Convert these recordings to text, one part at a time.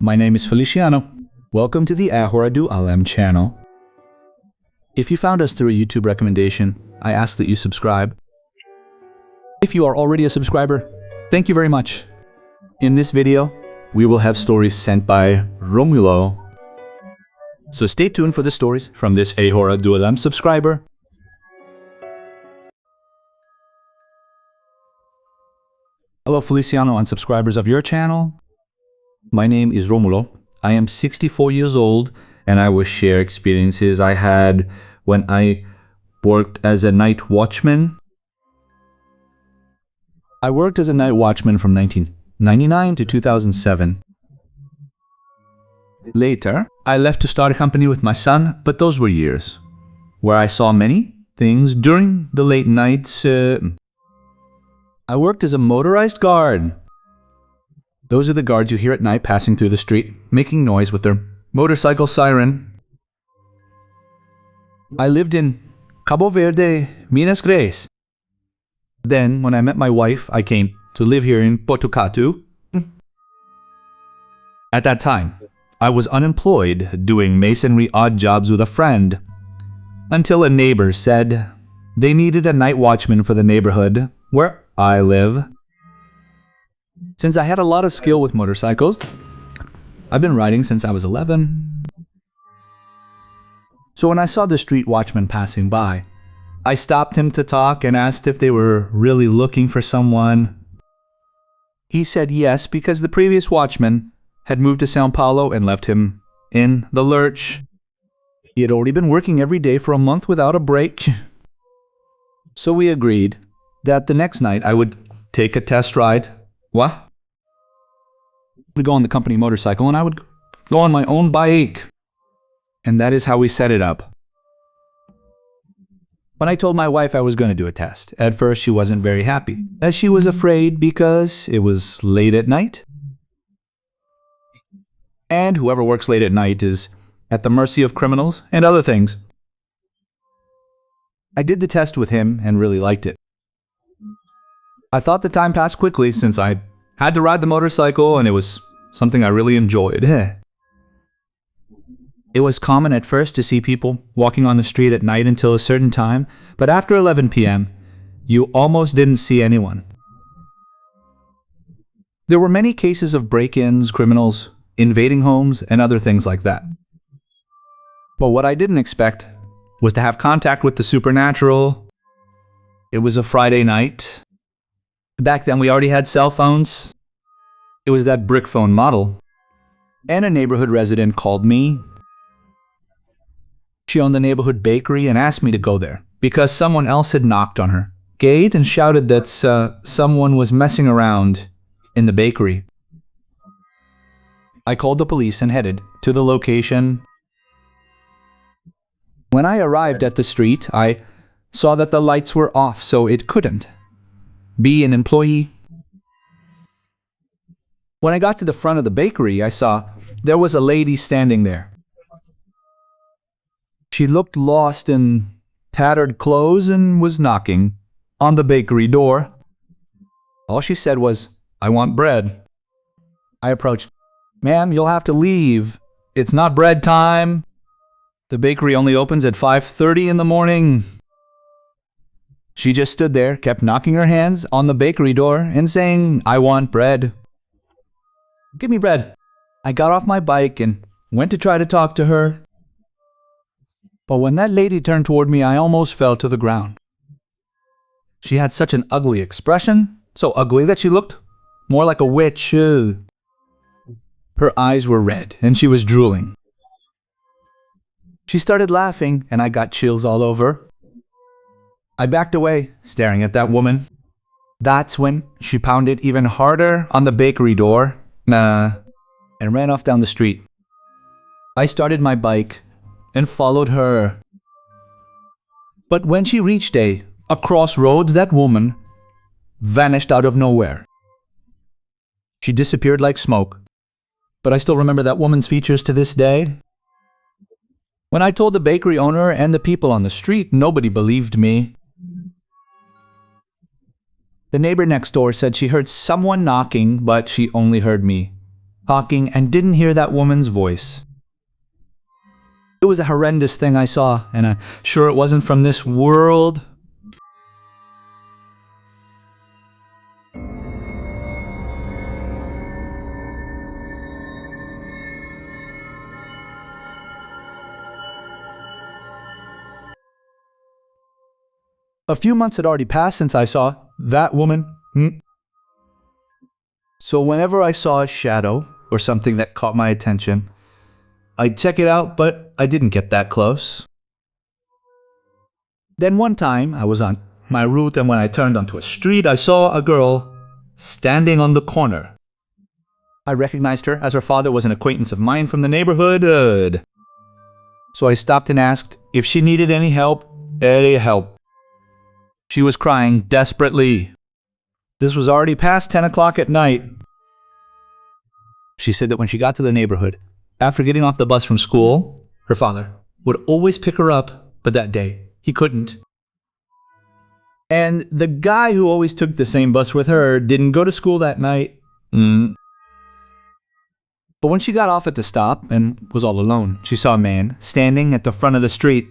My name is Feliciano. Welcome to the Ahora do Alem channel. If you found us through a YouTube recommendation, I ask that you subscribe. If you are already a subscriber, thank you very much. In this video, we will have stories sent by Romulo. So stay tuned for the stories from this Ahora do Alem subscriber. Hello Feliciano and subscribers of your channel. My name is Romulo. I am 64 years old and I will share experiences I had when I worked as a night watchman. I worked as a night watchman from 1999 to 2007. Later, I left to start a company with my son, but those were years where I saw many things during the late nights. I worked as a motorized guard. Those are the guards you hear at night passing through the street, making noise with their motorcycle siren. I lived in Cabo Verde, Minas Gerais. Then, when I met my wife, I came to live here in Botucatu. At that time, I was unemployed, doing masonry odd jobs with a friend, until a neighbor said they needed a night watchman for the neighborhood where I live. Since I had a lot of skill with motorcycles, I've been riding since I was 11. So when I saw the street watchman passing by, I stopped him to talk and asked if they were really looking for someone. He said yes, because the previous watchman had moved to Sao Paulo and left him in the lurch. He had already been working every day for a month without a break. So we agreed that the next night I would take a test ride. What? We'd go on the company motorcycle and I would go on my own bike. And that is how we set it up. When I told my wife I was going to do a test, at first she wasn't very happy, as she was afraid because it was late at night. And whoever works late at night is at the mercy of criminals and other things. I did the test with him and really liked it. I thought the time passed quickly since I had to ride the motorcycle and it was something I really enjoyed. It was common at first to see people walking on the street at night until a certain time, but after 11 p.m., you almost didn't see anyone. There were many cases of break-ins, criminals, invading homes, and other things like that. But what I didn't expect was to have contact with the supernatural. It was a Friday night. Back then we already had cell phones. It was that brick phone model. And a neighborhood resident called me. She owned the neighborhood bakery and asked me to go there because someone else had knocked on her gate and shouted that someone was messing around in the bakery. I called the police and headed to the location. When I arrived at the street, I saw that the lights were off, so it couldn't be an employee. When I got to the front of the bakery, I saw there was a lady standing there. She looked lost in tattered clothes and was knocking on the bakery door. All she said was, "I want bread." I approached. "Ma'am, you'll have to leave. It's not bread time. The bakery only opens at 5:30 in the morning." She just stood there, kept knocking her hands on the bakery door and saying, "I want bread. Give me bread." I got off my bike and went to try to talk to her. But when that lady turned toward me, I almost fell to the ground. She had such an ugly expression, so ugly that she looked more like a witch. Her eyes were red and she was drooling. She started laughing and I got chills all over. I backed away, staring at that woman. That's when she pounded even harder on the bakery door, and ran off down the street. I started my bike and followed her. But when she reached a crossroads, that woman vanished out of nowhere. She disappeared like smoke, but I still remember that woman's features to this day. When I told the bakery owner and the people on the street, nobody believed me. The neighbor next door said she heard someone knocking, but she only heard me talking, and didn't hear that woman's voice. It was a horrendous thing I saw, and I'm sure it wasn't from this world. A few months had already passed since I saw that woman. So whenever I saw a shadow or something that caught my attention, I'd check it out, but I didn't get that close. Then one time, I was on my route, and when I turned onto a street, I saw a girl standing on the corner. I recognized her, as her father was an acquaintance of mine from the neighborhood. So I stopped and asked if she needed any help. She was crying desperately. This was already past 10 o'clock at night. She said that when she got to the neighborhood, after getting off the bus from school, her father would always pick her up, but that day he couldn't. And the guy who always took the same bus with her didn't go to school that night. But when she got off at the stop and was all alone, she saw a man standing at the front of the street.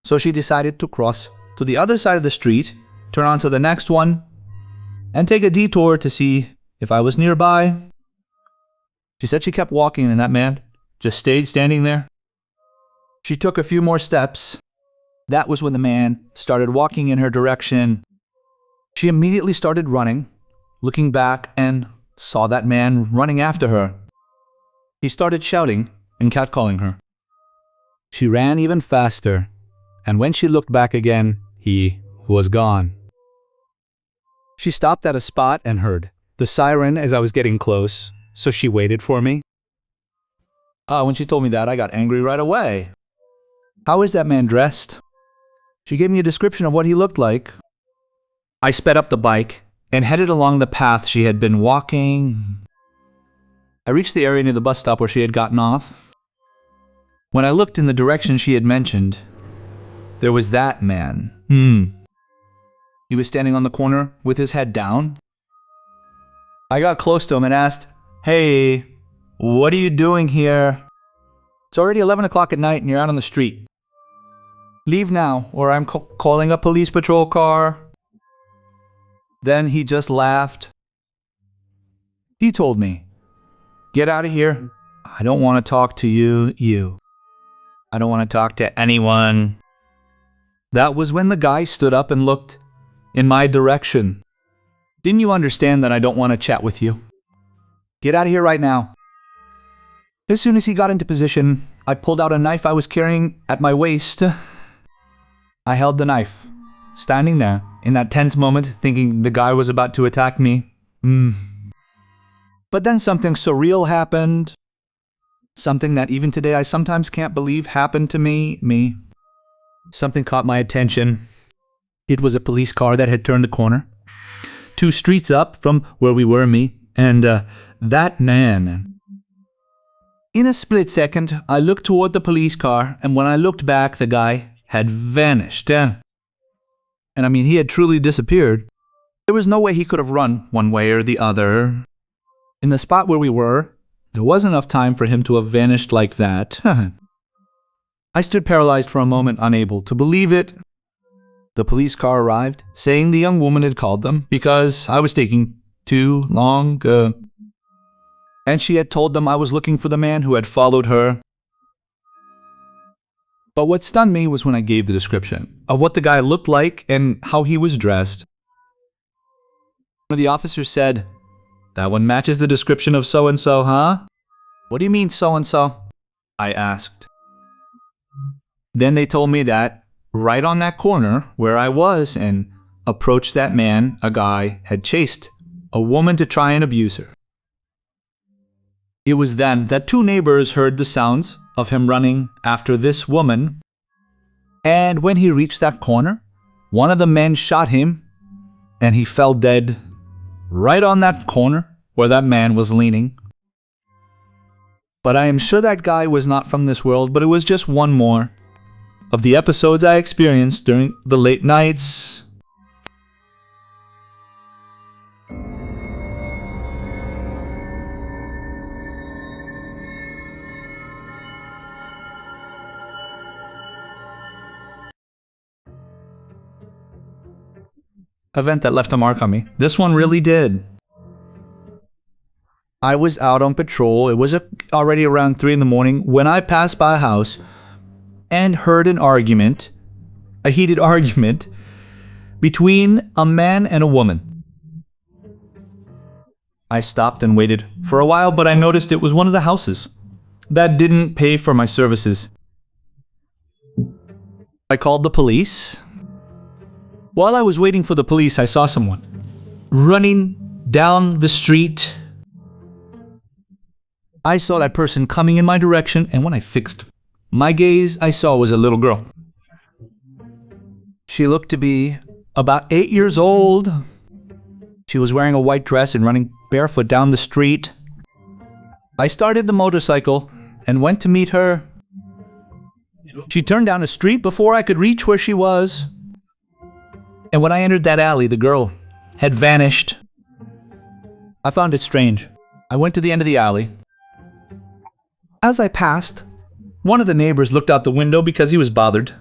So she decided to cross to the other side of the street, turn onto the next one, and take a detour to see if I was nearby. She said she kept walking and that man just stayed standing there. She took a few more steps. That was when the man started walking in her direction. She immediately started running, looking back, and saw that man running after her. He started shouting and catcalling her. She ran even faster, and when she looked back again, he was gone. She stopped at a spot and heard the siren as I was getting close, so she waited for me. When she told me that, I got angry right away. How is that man dressed? She gave me a description of what he looked like. I sped up the bike and headed along the path she had been walking. I reached the area near the bus stop where she had gotten off. When I looked in the direction she had mentioned, there was that man. He was standing on the corner with his head down. I got close to him and asked, "Hey, what are you doing here? It's already 11 o'clock at night and you're out on the street. Leave now, or I'm calling a police patrol car." Then he just laughed. He told me, "Get out of here. I don't want to talk to you. I don't want to talk to anyone." That was when the guy stood up and looked in my direction. "Didn't you understand that I don't want to chat with you? Get out of here right now." As soon as he got into position, I pulled out a knife I was carrying at my waist. I held the knife, standing there in that tense moment, thinking the guy was about to attack me. But then something surreal happened. Something that even today I sometimes can't believe happened to me. Something caught my attention. It was a police car that had turned the corner, 2 streets up from where we were, and that man. In a split second, I looked toward the police car, and when I looked back, the guy had vanished. And I mean, he had truly disappeared. There was no way he could have run one way or the other. In the spot where we were, there wasn't enough time for him to have vanished like that. I stood paralyzed for a moment, unable to believe it. The police car arrived, saying the young woman had called them because I was taking too long. And she had told them I was looking for the man who had followed her. But what stunned me was when I gave the description of what the guy looked like and how he was dressed. One of the officers said, "That one matches the description of so-and-so, huh?" "What do you mean so-and-so?" I asked. Then they told me that right on that corner where I was and approached that man, a guy had chased a woman to try and abuse her. It was then that 2 neighbors heard the sounds of him running after this woman. And when he reached that corner, one of the men shot him and he fell dead right on that corner where that man was leaning. But I am sure that guy was not from this world, but it was just one more of the episodes I experienced during the late nights. event that left a mark on me. This one really did. I was out on patrol. It was already around 3 in the morning when I passed by a house and heard an argument, a heated argument, between a man and a woman. I stopped and waited for a while, but I noticed it was one of the houses that didn't pay for my services. I called the police. While I was waiting for the police, I saw someone running down the street. I saw that person coming in my direction, and when I fixed my gaze, I saw was a little girl. She looked to be about 8 years old. She was wearing a white dress and running barefoot down the street. I started the motorcycle and went to meet her. She turned down the street before I could reach where she was. And when I entered that alley, the girl had vanished. I found it strange. I went to the end of the alley. As I passed, one of the neighbors looked out the window because he was bothered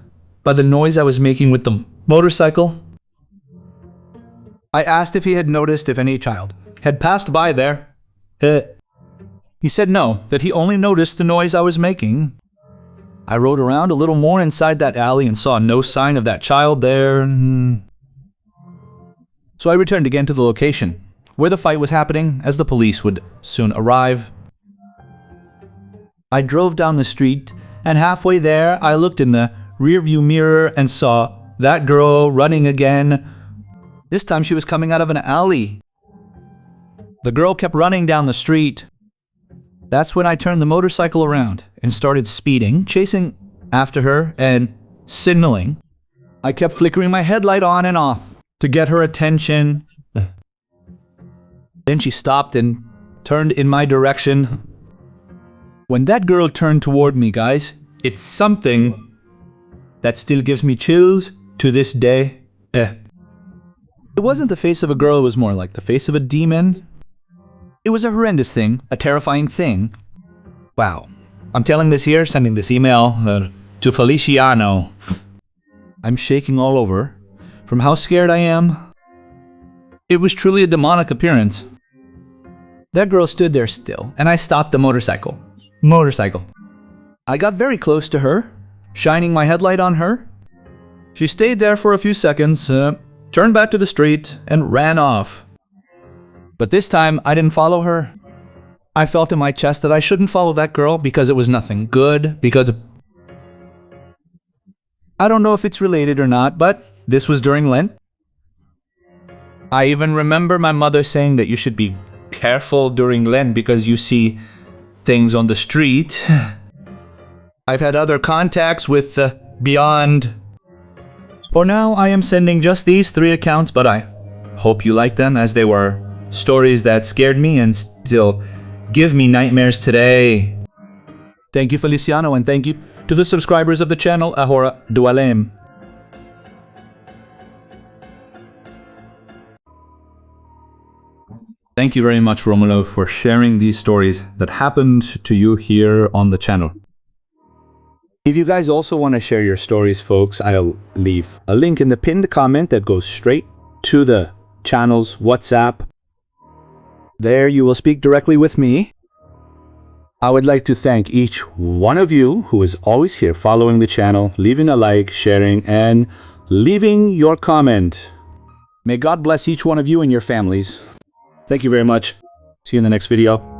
by the noise I was making with the motorcycle. I asked if he had noticed if any child had passed by there. He said no, that he only noticed the noise I was making. I rode around a little more inside that alley and saw no sign of that child there. So I returned again to the location where the fight was happening, as the police would soon arrive. I drove down the street, and halfway there I looked in the rearview mirror and saw that girl running again. This time she was coming out of an alley. The girl kept running down the street. That's when I turned the motorcycle around and started speeding, chasing after her and signaling. I kept flickering my headlight on and off to get her attention. Then she stopped and turned in my direction. When that girl turned toward me, guys, it's something that still gives me chills to this day. It wasn't the face of a girl, it was more like the face of a demon. It was a horrendous thing, a terrifying thing. Wow. I'm telling this here, sending this email to Feliciano. I'm shaking all over from how scared I am. It was truly a demonic appearance. That girl stood there still, and I stopped the motorcycle. I got very close to her, shining my headlight on her. She stayed there for a few seconds, turned back to the street, and ran off. But this time, I didn't follow her. I felt in my chest that I shouldn't follow that girl because it was nothing good, because I don't know if it's related or not, but this was during Lent. I even remember my mother saying that you should be careful during Lent because you see things on the street. I've had other contacts with Beyond. For now, I am sending just these 3 accounts, but I hope you like them, as they were stories that scared me and still give me nightmares today. Thank you, Feliciano, and thank you to the subscribers of the channel, Ahora Dualem. Thank you very much, Romulo, for sharing these stories that happened to you here on the channel. If you guys also want to share your stories, folks, I'll leave a link in the pinned comment that goes straight to the channel's WhatsApp. There you will speak directly with me. I would like to thank each one of you who is always here following the channel, leaving a like, sharing, and leaving your comment. May God bless each one of you and your families. Thank you very much. See you in the next video.